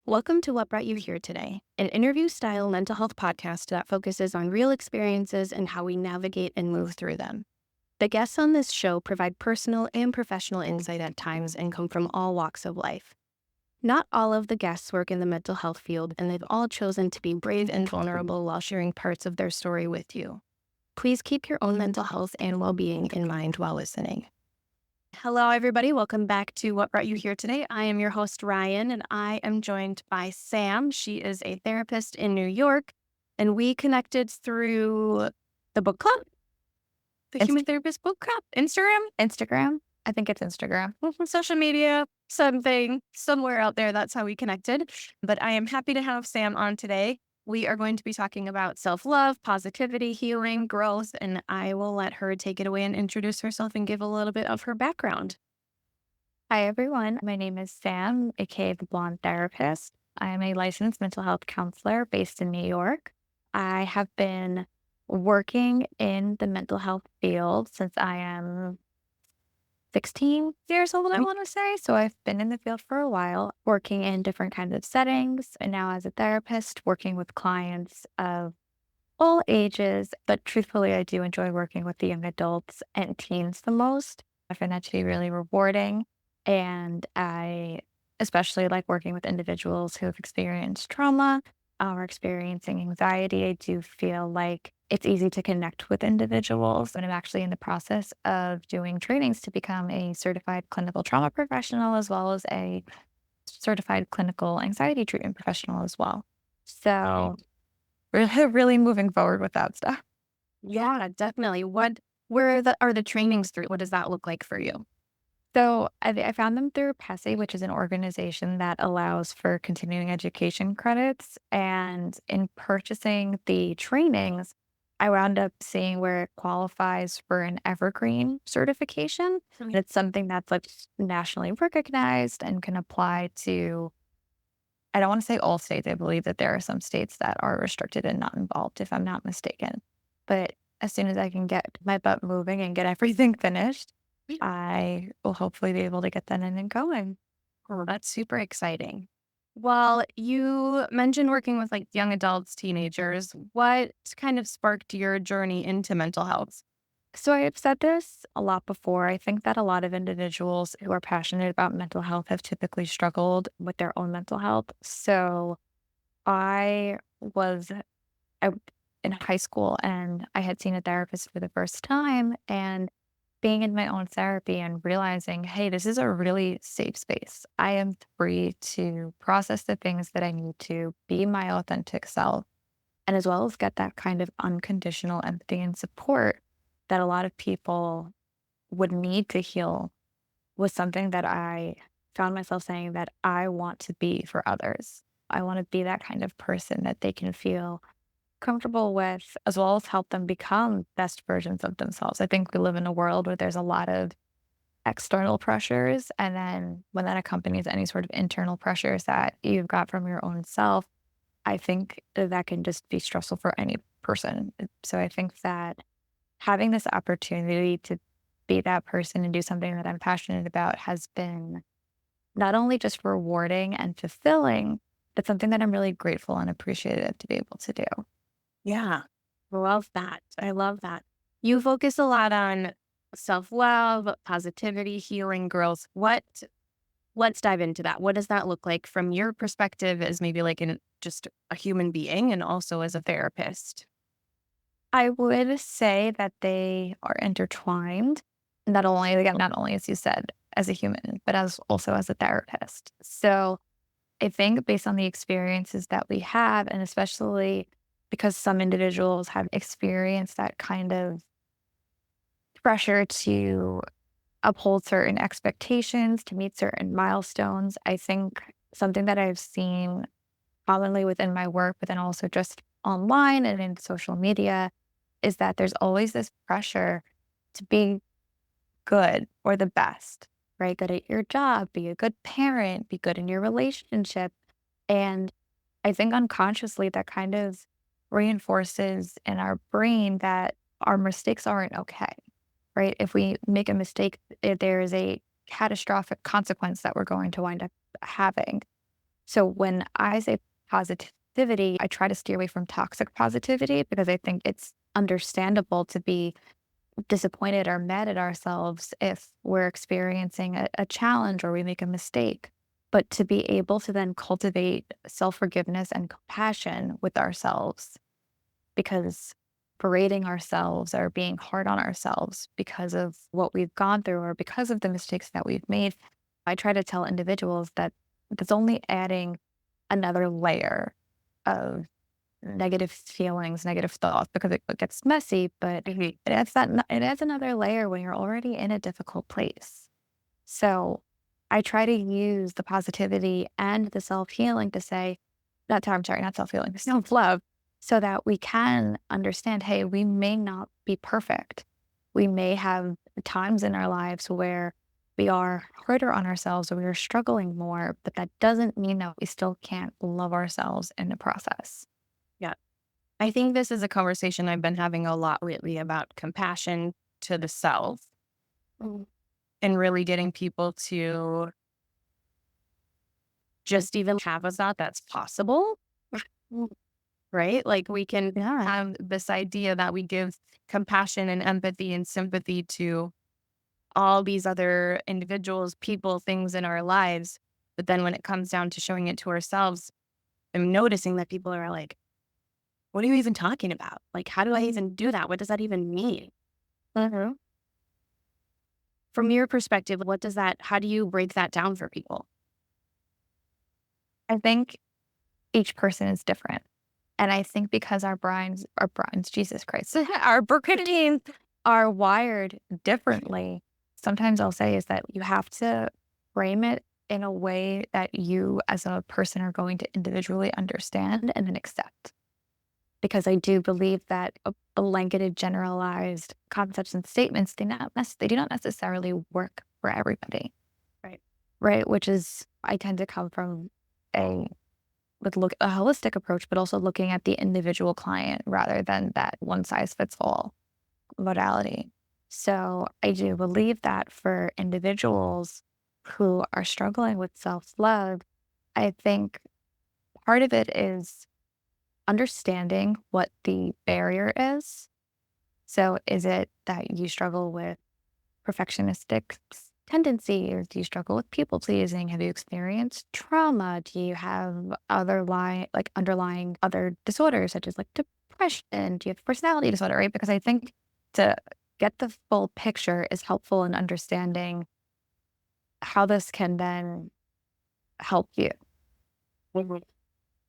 Welcome to What Brought You Here Today, an interview-style mental health podcast that focuses on real experiences and how we navigate and move through them. The guests on this show provide personal and professional insight at times and come from all walks of life. Not all of the guests work in the mental health field, and they've all chosen to be brave and vulnerable while sharing parts of their story with you. Please keep your own mental health and well-being in mind while listening. Hello, everybody. Welcome back to What Brought You Here Today. I am your host, Ryan, and I am joined by Sam. She is a therapist in New York, and we connected through the book club, the Human Therapist Book Club, Instagram. I think it's Instagram. social media, something, somewhere out there. That's how we connected. But I am happy to have Sam on today. We are going to be talking about self-love, positivity, healing, growth, and I will let her take it away and introduce herself and give a little bit of her background. Hi, everyone. My name is Sam, aka the Blonde Therapist. I am a licensed mental health counselor based in New York. I have been working in the mental health field since I am 16 years old, I want to say. So I've been in the field for a while, working in different kinds of settings. And now as a therapist, working with clients of all ages. But truthfully, I do enjoy working with the young adults and teens the most. I find that to be really rewarding. And I especially like working with individuals who have experienced trauma or experiencing anxiety. I do feel like it's easy to connect with individuals. And I'm actually in the process of doing trainings to become a certified clinical trauma professional, as well as a certified clinical anxiety treatment professional as well. So we're really moving forward with that stuff. Yeah, definitely. Are the trainings through? What does that look like for you? So I found them through PESI, which is an organization that allows for continuing education credits. And in purchasing the trainings, I wound up seeing where it qualifies for an evergreen certification. And it's something that's like nationally recognized and can apply to, I don't want to say all states. I believe that there are some states that are restricted and not involved, if I'm not mistaken. But as soon as I can get my butt moving and get everything finished, I will hopefully be able to get that in and going. Oh, that's super exciting. Well, you mentioned working with like young adults, teenagers. What kind of sparked your journey into mental health? So I have said this a lot before. I think that a lot of individuals who are passionate about mental health have typically struggled with their own mental health. So I was I, in high school and I had seen a therapist for the first time, and being in my own therapy and realizing, hey, this is a really safe space. I am free to process the things that I need to be my authentic self, and as well as get that kind of unconditional empathy and support that a lot of people would need to heal, was something that I found myself saying that I want to be for others. I want to be that kind of person that they can feel comfortable with, as well as help them become best versions of themselves. I think we live in a world where there's a lot of external pressures. And then when that accompanies any sort of internal pressures that you've got from your own self, I think that can just be stressful for any person. So I think that having this opportunity to be that person and do something that I'm passionate about has been not only just rewarding and fulfilling, but something that I'm really grateful and appreciative to be able to do. Yeah, love that. I love that. You focus a lot on self-love, positivity, healing, growth. Let's dive into that. What does that look like from your perspective as maybe like just a human being and also as a therapist? I would say that they are intertwined, not only, again, not only as you said, as a human, but as also as a therapist. So I think based on the experiences that we have, and especially because some individuals have experienced that kind of pressure to uphold certain expectations, to meet certain milestones, I think something that I've seen commonly within my work, but then also just online and in social media, is that there's always this pressure to be good or the best, right? Good at your job, be a good parent, be good in your relationship. And I think unconsciously that kind of reinforces in our brain that our mistakes aren't okay, right? If we make a mistake, there is a catastrophic consequence that we're going to wind up having. So when I say positivity, I try to steer away from toxic positivity because I think it's understandable to be disappointed or mad at ourselves if we're experiencing a challenge or we make a mistake. But to be able to then cultivate self forgiveness and compassion with ourselves, because berating ourselves or being hard on ourselves because of what we've gone through or because of the mistakes that we've made, I try to tell individuals that that's only adding another layer of negative feelings, negative thoughts, because it gets messy, but it adds another layer when you're already in a difficult place. So I try to use the positivity and the self healing to say, not self healing, self love, so that we can understand, hey, we may not be perfect. We may have times in our lives where we are harder on ourselves or we are struggling more, but that doesn't mean that we still can't love ourselves in the process. Yeah. I think this is a conversation I've been having a lot lately about compassion to the self Mm. and really getting people to just even have a thought that's possible, Mm. right? Like we can Yeah. have this idea that we give compassion and empathy and sympathy to all these other individuals, people, things in our lives. But then when it comes down to showing it to ourselves, I'm noticing that people are like, what are you even talking about? Like, how do I even do that? What does that even mean? Mhm. From your perspective, what does that, how do you break that down for people? I think each person is different. And I think because our brains, Jesus Christ, our brains are wired differently. Sometimes I'll say is that you have to frame it in a way that you as a person are going to individually understand and then accept. Because I do believe that a blanketed, generalized concepts and statements, they do not necessarily work for everybody, Right. right? Which is, I tend to come from a look a holistic approach, but also looking at the individual client rather than that one size fits all modality. So I do believe that for individuals who are struggling with self love, I think part of it is understanding what the barrier is. So is it that you struggle with perfectionistic tendencies? Do you struggle with people pleasing? Have you experienced trauma? Do you have underlying other disorders such as like depression? Do you have personality disorder? Right? Because I think to get the full picture is helpful in understanding how this can then help you, Mhm.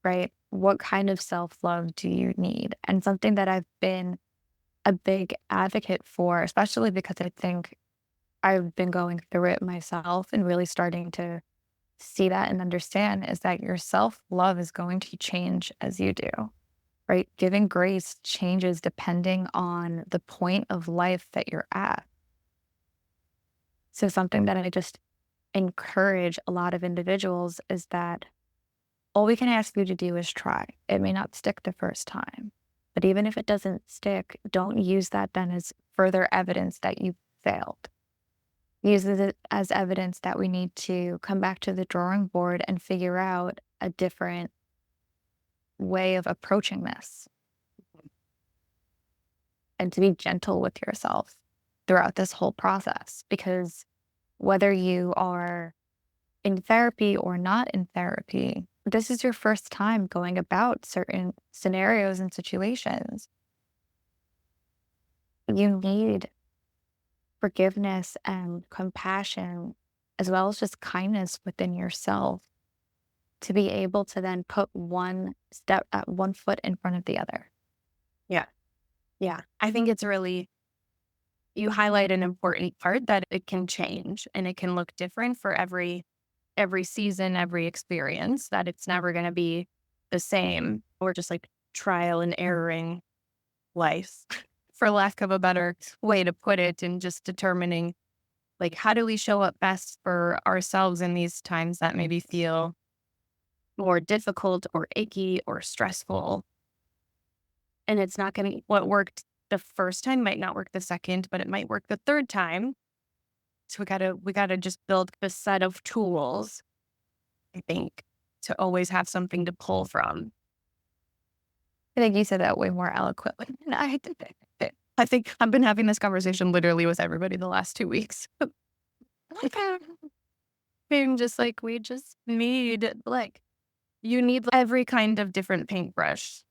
right? What kind of self love do you need? And something that I've been a big advocate for, especially because I think I've been going through it myself and really starting to see that and understand is that your self love is going to change as you do, right? Giving grace changes depending on the point of life that you're at. So, something that I just encourage a lot of individuals is that all we can ask you to do is try. It may not stick the first time, but even if it doesn't stick, don't use that then as further evidence that you failed. Uses it as evidence that we need to come back to the drawing board and figure out a different way of approaching this and to be gentle with yourself throughout this whole process. Because whether you are in therapy or not in therapy, this is your first time going about certain scenarios and situations. You need forgiveness and compassion, as well as just kindness within yourself to be able to then put one foot in front of the other. Yeah. Yeah. I think it's really, you highlight an important part that it can change and it can look different for every season, every experience, that it's never going to be the same or just like trial and erroring life, for lack of a better way to put it, and just determining like how do we show up best for ourselves in these times that maybe feel more difficult or achy or stressful. And it's not going to, what worked the first time might not work the second, but it might work the third time. So we gotta just build a set of tools, I think, to always have something to pull from. I think you said that way more eloquently than I did. I think I've been having this conversation literally with everybody the last 2 weeks. Being just like, we just need, like, you need every kind of different paintbrush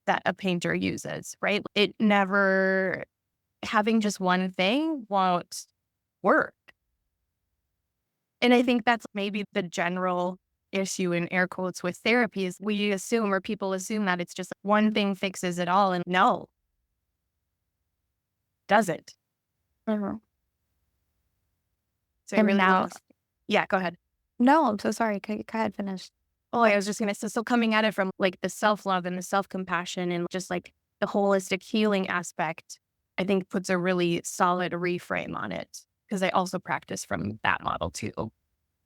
that a painter uses, right? It never, having just one thing won't work. And I think that's maybe the general issue in air quotes with therapy is we assume, or people assume, that it's just one thing fixes it all. And no, doesn't. Mhm. So I And really now, want to, yeah, go ahead. no, I'm so sorry. Go ahead, finish. Oh, I was just going to say, so coming at it from like the self-love and the self-compassion and just like the holistic healing aspect, I think puts a really solid reframe on it. Because I also practice from that model too.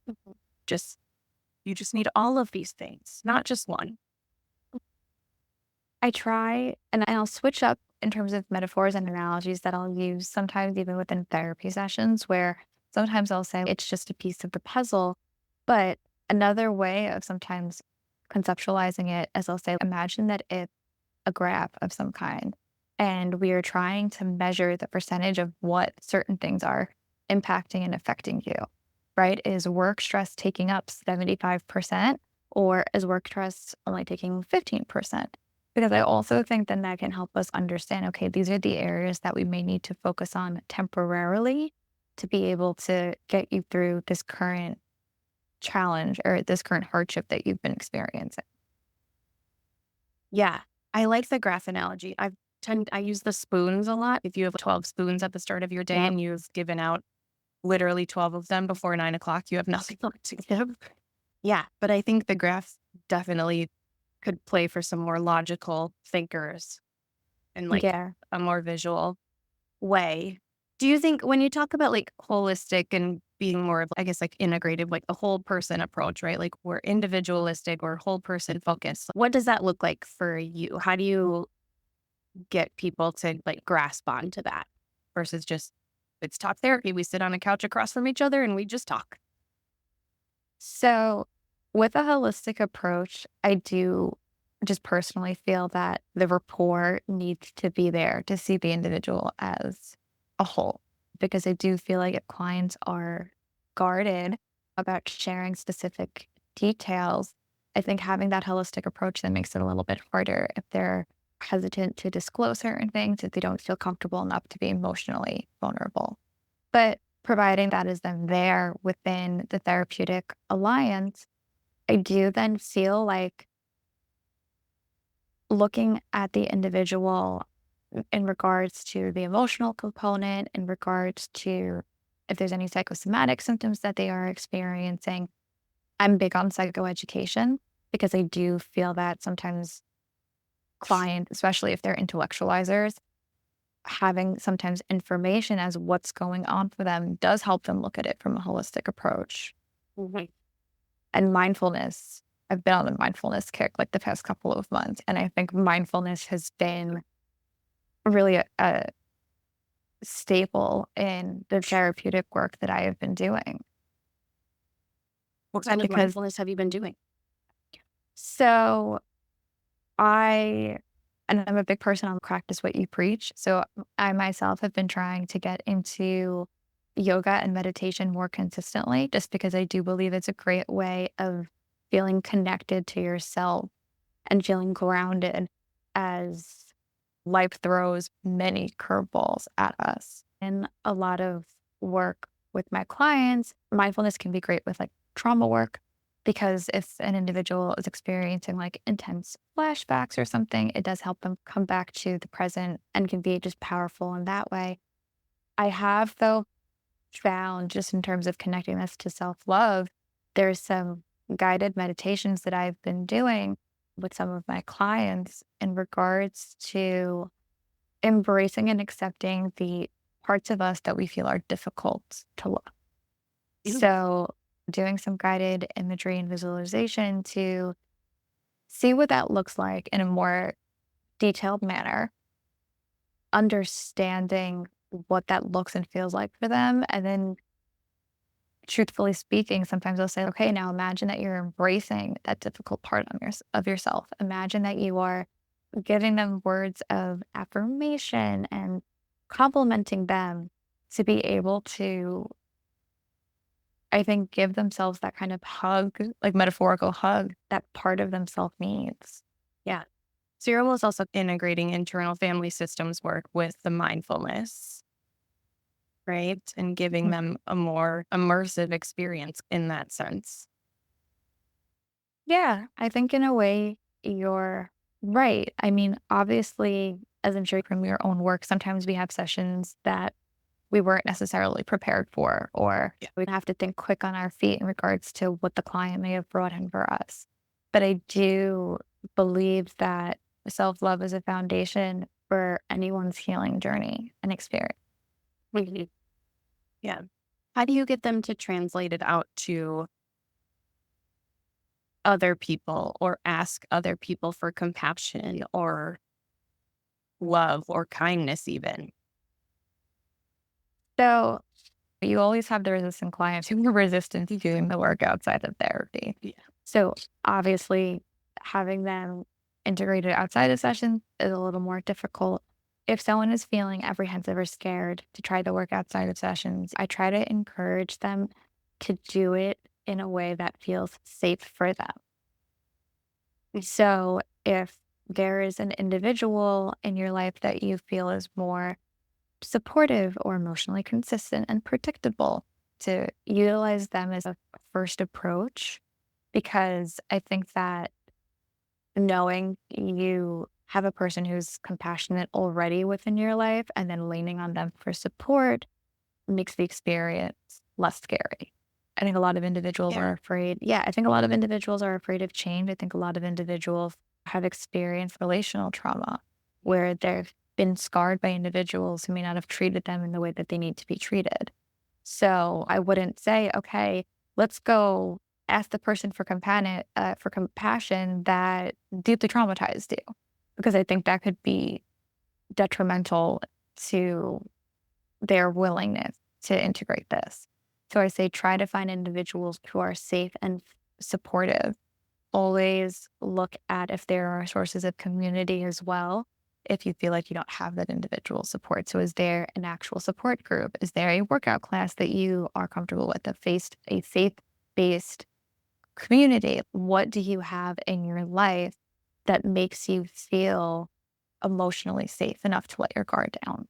Mhm. Just, you just need all of these things, not just one. I try, and I'll switch up in terms of metaphors and analogies that I'll use sometimes even within therapy sessions, where sometimes I'll say it's just a piece of the puzzle. But another way of sometimes conceptualizing it is I'll say, imagine that it's a graph of some kind, and we are trying to measure the percentage of what certain things are impacting and affecting you, right? Is work stress taking up 75%, or is work stress only taking 15%? Because I also think then that can help us understand, okay, these are the areas that we may need to focus on temporarily to be able to get you through this current challenge or this current hardship that you've been experiencing. Yeah, I like the graph analogy. I use the spoons a lot. If you have 12 spoons at the start of your day Yep. and you've given out literally 12 of them before 9 o'clock, you have nothing left to give. Yeah, but I think the graph definitely could play for some more logical thinkers and like Yeah. a more visual way. Do you think when you talk about like holistic and being more of, I guess, like integrative, like the whole person approach, right? Like we're individualistic or whole person focused. What does that look like for you? How do you get people to like grasp onto that versus just, it's talk therapy. We sit on a couch across from each other and we just talk. So, with a holistic approach, I do just personally feel that the rapport needs to be there to see the individual as a whole. Because I do feel like if clients are guarded about sharing specific details, I think having that holistic approach then makes it a little bit harder if they're hesitant to disclose certain things, if they don't feel comfortable enough to be emotionally vulnerable. But providing that is then there within the therapeutic alliance, I do then feel like looking at the individual in regards to the emotional component, in regards to if there's any psychosomatic symptoms that they are experiencing. I'm big on psychoeducation because I do feel that sometimes clients, especially if they're intellectualizers, having sometimes information as what's going on for them does help them look at it from a holistic approach. Mhm. And mindfulness, I've been on a mindfulness kick like the past couple of months. And I think mindfulness has been really a staple in the therapeutic work that I have been doing. What kind of Because mindfulness have you been doing? so I, and I'm a big person on practice what you preach. So I myself have been trying to get into yoga and meditation more consistently, just because I do believe it's a great way of feeling connected to yourself and feeling grounded as life throws many curveballs at us. In a lot of work with my clients, mindfulness can be great with like trauma work because if an individual is experiencing like intense flashbacks or something, it does help them come back to the present and can be just powerful in that way. I have, though, found just in terms of connecting this to self love, there's some guided meditations that I've been doing with some of my clients in regards to embracing and accepting the parts of us that we feel are difficult to love. Yeah. So, doing some guided imagery and visualization to see what that looks like in a more detailed manner, understanding what that looks and feels like for them, and then truthfully speaking, sometimes I'll say, okay, now imagine that you're embracing that difficult part of yourself. Imagine that you are giving them words of affirmation and complimenting them to be able to, I think, give themselves that kind of hug, like metaphorical hug that part of themselves needs. Yeah. So you're almost also integrating internal family systems work with the mindfulness, right? And giving Mm. them a more immersive experience in that sense. Yeah, I think in a way you're right. I mean, obviously, as I'm sure from your own work, sometimes we have sessions that we weren't necessarily prepared for, or Yeah. we'd have to think quick on our feet in regards to what the client may have brought in for us. But I do believe that self love is a foundation for anyone's healing journey and experience. Mhm. Yeah. How do you get them to translate it out to other people or ask other people for compassion or love or kindness, even? So you always have the resistant clients who are resistant to doing the work outside of therapy. Yeah. So obviously, having them integrated outside of session is a little more difficult. If someone is feeling apprehensive or scared to try the work outside of sessions, I try to encourage them to do it in a way that feels safe for them. So if there is an individual in your life that you feel is more supportive or emotionally consistent and predictable, to utilize them as a first approach, because I think that knowing you have a person who's compassionate already within your life and then leaning on them for support makes the experience less scary. I think a lot of individuals Yeah. are afraid. Yeah, I think a lot of individuals are afraid of change. I think a lot of individuals have experienced relational trauma where they've been scarred by individuals who may not have treated them in the way that they need to be treated. So I wouldn't say, okay, let's go ask the person for compassion that deeply traumatized you, because I think that could be detrimental to their willingness to integrate this. So I say try to find individuals who are safe and supportive. Always look at if there are sources of community as well. If you feel like you don't have that individual support. So is there an actual support group? Is there a workout class that you are comfortable with, a faith-based community? What do you have in your life that makes you feel emotionally safe enough to let your guard down?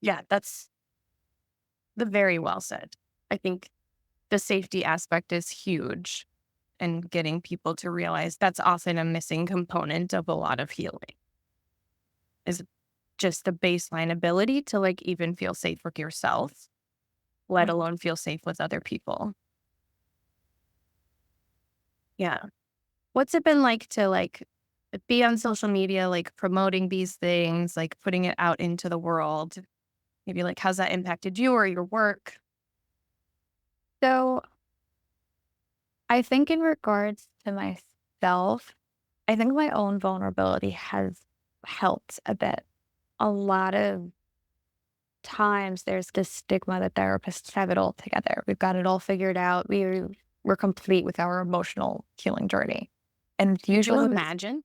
Yeah. That's the very well said. I think the safety aspect is huge and getting people to realize that's often a missing component of a lot of healing is just the baseline ability to like even feel safe with yourself, let Mm. alone feel safe with other people. Yeah. What's it been like to like be on social media, like promoting these things, like putting it out into the world? Maybe like how's that impacted you or your work? So I think in regards to myself, I think my own vulnerability has helped a bit. A lot of times there's this stigma that therapists have it all together. We've got it all figured out. We're complete with our emotional healing journey. And Could you usually imagine?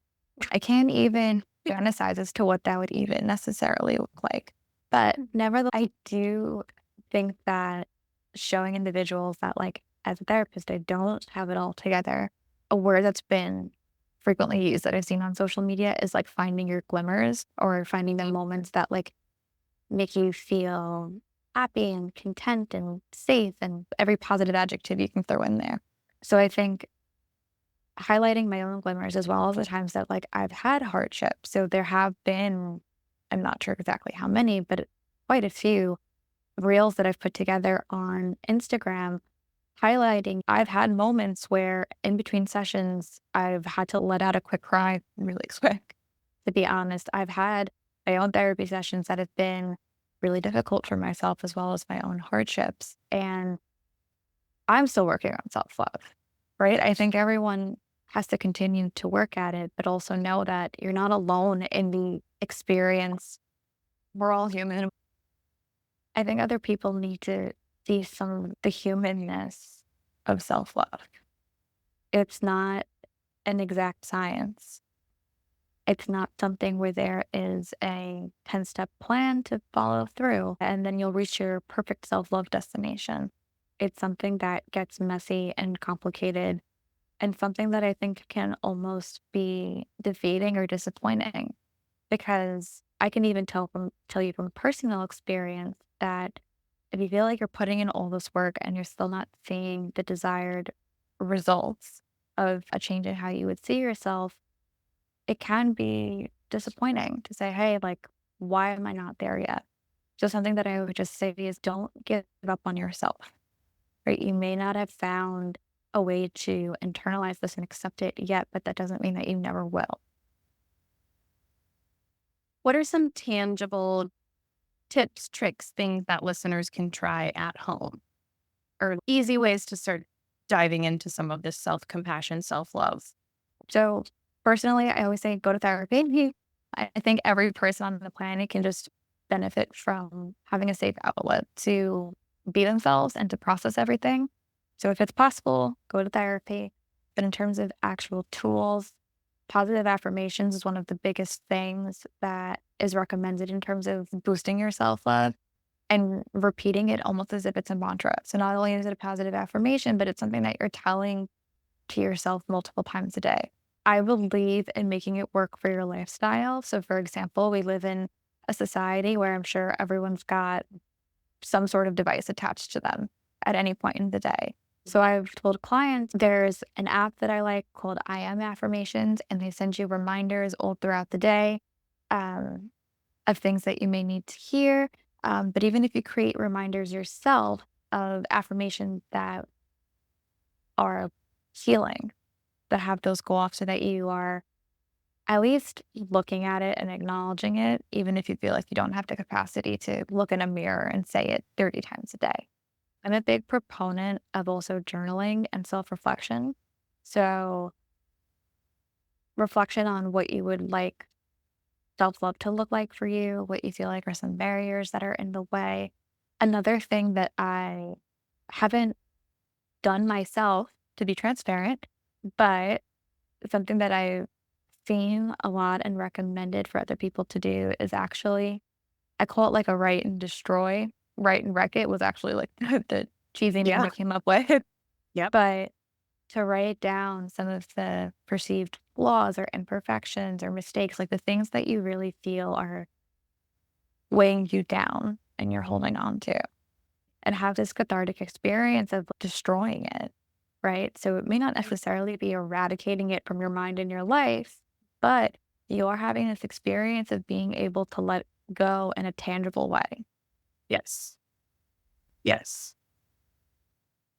I can't even fantasize as to what that would even necessarily look like. But nevertheless, I do think that showing individuals that, like, as a therapist, I don't have it all together. A word that's been frequently used that I've seen on social media is like finding your glimmers or finding the moments that like make you feel happy and content and safe and every positive adjective you can throw in there. So I think highlighting my own glimmers as well as the times that like I've had hardship. So there have been, I'm not sure exactly how many, but quite a few reels that I've put together on Instagram highlighting. I've had moments where in between sessions, I've had to let out a quick cry really quick. To be honest, I've had my own therapy sessions that have been really difficult for myself as well as my own hardships. And I'm still working on self love, right? I think everyone has to continue to work at it, but also know that you're not alone in the experience. We're all human. I think other people need to see some the humanness of self-love. It's not an exact science. It's not something where there is a 10-step plan to follow through and then you'll reach your perfect self-love destination. It's something that gets messy and complicated and something that I think can almost be defeating or disappointing because I can even tell you from personal experience that if you feel like you're putting in all this work and you're still not seeing the desired results of a change in how you would see yourself, it can be disappointing to say, hey, like, why am I not there yet? So something that I would just say is don't give up on yourself, right? You may not have found a way to internalize this and accept it yet, but that doesn't mean that you never will. What are some tangible tips, tricks, things that listeners can try at home or easy ways to start diving into some of this self-compassion, self-love? So personally, I always say go to therapy. I think every person on the planet can just benefit from having a safe outlet to be themselves and to process everything. So if it's possible, go to therapy. But in terms of actual tools, positive affirmations is one of the biggest things that is recommended in terms of boosting your self love and repeating it almost as if it's a mantra. So not only is it a positive affirmation, but it's something that you're telling to yourself multiple times a day. I believe in making it work for your lifestyle. So, for example, we live in a society where I'm sure everyone's got some sort of device attached to them at any point in the day. So, I've told clients there's an app that I like called I Am Affirmations, and they send you reminders all throughout the day um, of things that you may need to hear. But even if you create reminders yourself of affirmations that are healing, that have those go off so that you are at least looking at it and acknowledging it, even if you feel like you don't have the capacity to look in a mirror and say it 30 times a day. I'm a big proponent of also journaling and self reflection. So, reflection on what you would like self love to look like for you, what you feel like are some barriers that are in the way. Another thing that I haven't done myself, to be transparent, but something that I've seen a lot and recommended for other people to do is actually, I call it like a write and destroy. Write and wreck it was actually like the cheesy name Yeah. I came up with. Yep. But to write down some of the perceived flaws or imperfections or mistakes, like the things that you really feel are weighing you down and you're holding on to, and have this cathartic experience of destroying it, right? So it may not necessarily be eradicating it from your mind and your life, but you are having this experience of being able to let go in a tangible way. Yes. Yes.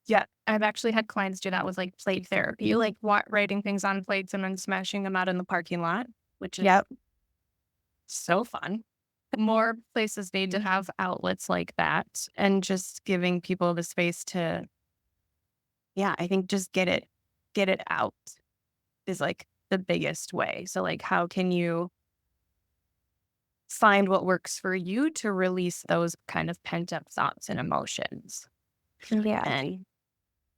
Yeah. I've actually had clients do that with like plate therapy, like writing things on plates and then smashing them out in the parking lot, which is Yep. so fun. More places need to have outlets like that and just giving people the space to, yeah, I think just get it out is like the biggest way. So like how can you find what works for you to release those kind of pent up thoughts and emotions? Yeah. And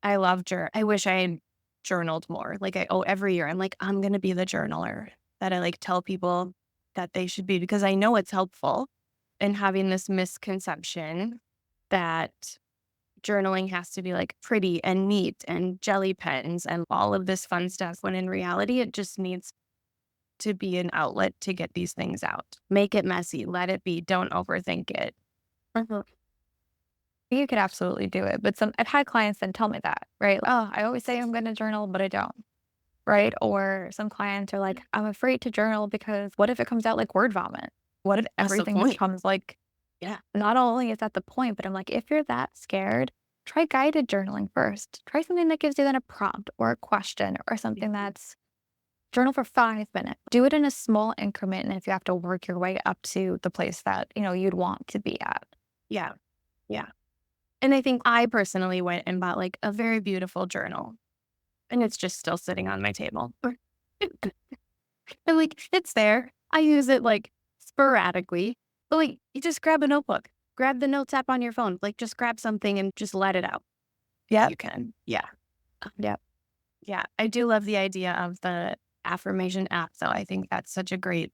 I love I wish I had journaled more. Like every year I'm like, I'm gonna be the journaler that I like tell people that they should be because I know it's helpful and having this misconception that journaling has to be like pretty and neat and jelly pens and all of this fun stuff when in reality it just needs to be an outlet to get these things out. Make it messy, let it be, don't overthink it. Mhm. You could absolutely do it. But I've had clients then tell me that, right? Oh, I always say I'm going to journal, but I don't. Right. Or some clients are like, I'm afraid to journal because what if it comes out like word vomit? What if That's the everything point. becomes like, Yeah. not only is that the point, but I'm like, if you're that scared, try guided journaling first. Try something that gives you then a prompt or a question or something that's journal for 5 minutes. Do it in a small increment. And if you have to work your way up to the place that, you'd want to be at. Yeah. Yeah. And I think I personally went and bought like a very beautiful journal and it's just still sitting on my table. And like it's there. I use it like sporadically. But like you just grab a notebook, grab the notes app on your phone. Like, just grab something and just let it out. Yeah. You can. Yeah. Yep. Yeah. I do love the idea of the affirmation app, though. I think that's such a great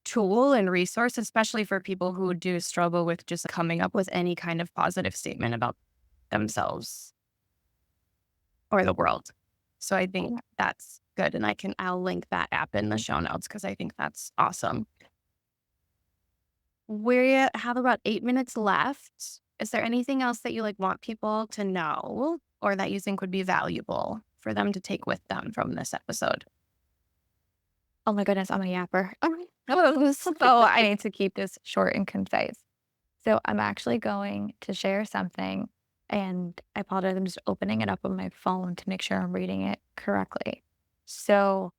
tool and resource, especially for people who do struggle with just coming up with any kind of positive statement about themselves or the world. So I think that's good. And I'll link that app in the show notes because I think that's awesome. We have about 8 minutes left. Is there anything else that you want people to know or that you think would be valuable for them to take with them from this episode? Oh my goodness, I'm a yapper. So I need to keep this short and concise. So I'm actually going to share something, and I apologize. I'm just opening it up on my phone to make sure I'm reading it correctly. So,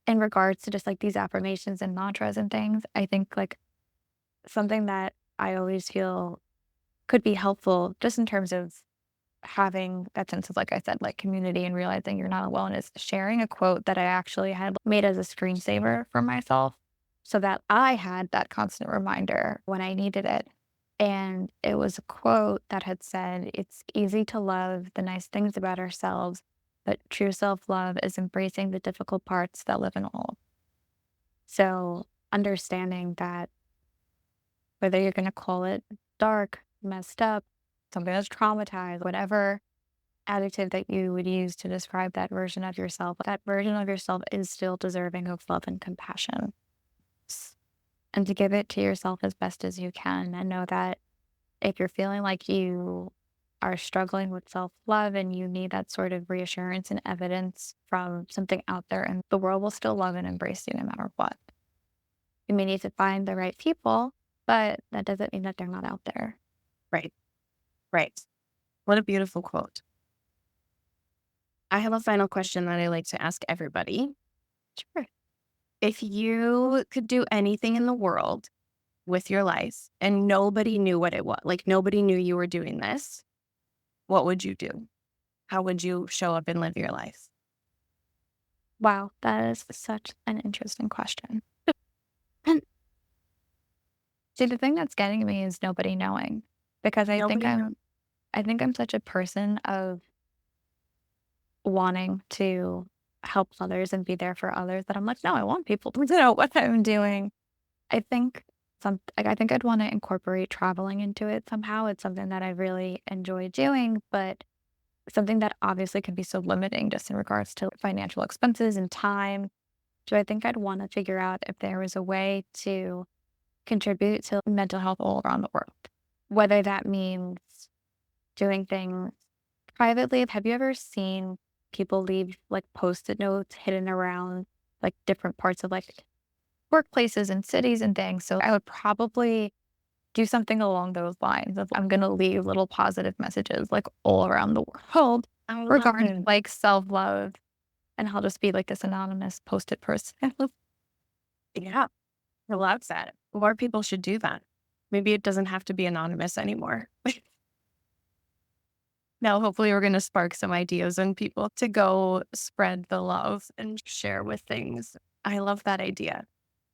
in regards to just these affirmations and mantras and things, I think something that I always feel could be helpful just in terms of having that sense of, like I said, community and realizing you're not alone is sharing a quote that I actually had made as a screensaver for myself so that I had that constant reminder when I needed it. And it was a quote that had said, "It's easy to love the nice things about ourselves, but true self love is embracing the difficult parts that live in all." So understanding that whether you're going to call it dark, messed up, something that's traumatized, whatever adjective that you would use to describe that version of yourself is still deserving of love and compassion. And to give it to yourself as best as you can, and know that if you're feeling like you are struggling with self love and you need that sort of reassurance and evidence from something out there, and the world will still love and embrace you no matter what. You may need to find the right people, but that doesn't mean that they're not out there. Right. Right. What a beautiful quote. I have a final question that I like to ask everybody. Sure. If you could do anything in the world with your life and nobody knew what it was, nobody knew you were doing this, what would you do? How would you show up and live your life? Wow, that is such an interesting question. And see, the thing that's getting me is nobody knowing, because Nobody knows. I think I'm such a person of wanting to help others and be there for others that I'm like, no, I want people to know what I'm doing. I think I think I'd want to incorporate traveling into it somehow. It's something that I really enjoy doing, but something that obviously can be so limiting just in regards to financial expenses and time. So I think I'd want to figure out if there was a way to contribute to mental health all around the world, whether that means doing things privately. Have you ever seen people leave post-it notes hidden around different parts of workplaces and cities and things? So I would probably do something along those lines of I'm going to leave little positive messages all around the world I love regarding it. self-love, and I'll just be this anonymous post-it person. Yeah, I love that. More people should do that. Maybe it doesn't have to be anonymous anymore. Now, hopefully, we're going to spark some ideas in people to go spread the love and share with things. I love that idea.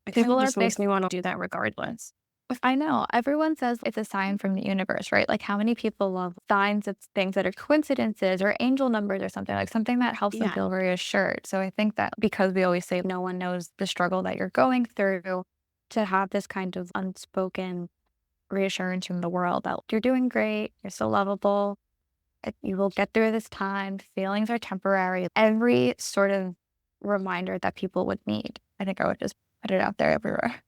It kind People of are just big. makes me want to do that regardless. I know. Everyone says it's a sign from the universe, right? Like, how many people love signs of things that are coincidences or angel numbers or something that helps them Yeah, feel reassured. So I think that because we always say no one knows the struggle that you're going through, to have this kind of unspoken reassurance from the world that you're doing great, you're so lovable, you will get through this time, feelings are temporary. Every sort of reminder that people would need, I think I would just put it out there everywhere.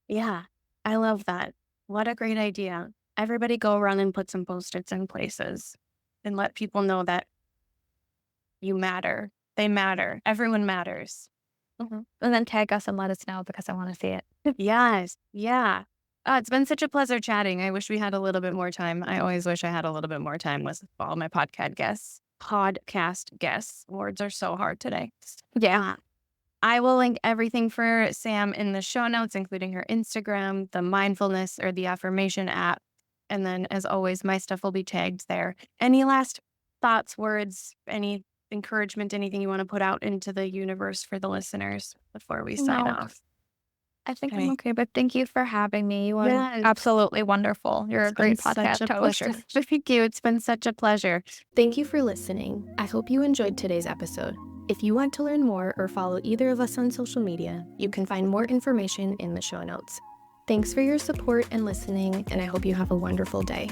yeah, I love that. What a great idea. Everybody go around and put some post-its in places and let people know that you matter. They matter. Everyone matters. And then tag us and let us know because I want to see it. Yes. Yeah. It's been such a pleasure chatting. I wish we had a little bit more time. I always wish I had a little bit more time with all my podcast guests. Podcast guests. Words are so hard today. Yeah. I will link everything for Sam in the show notes, including her Instagram, the mindfulness or the affirmation app. And then, as always, my stuff will be tagged there. Any last thoughts, words, any encouragement, anything you want to put out into the universe for the listeners before we sign No, off? I think I'm Okay. okay, but thank you for having me. You are Yes. absolutely wonderful. You're It's a been great such a podcast pleasure. host. Thank you. It's been such a pleasure. Thank you for listening. I hope you enjoyed today's episode. If you want to learn more or follow either of us on social media, you can find more information in the show notes. Thanks for your support and listening, and I hope you have a wonderful day.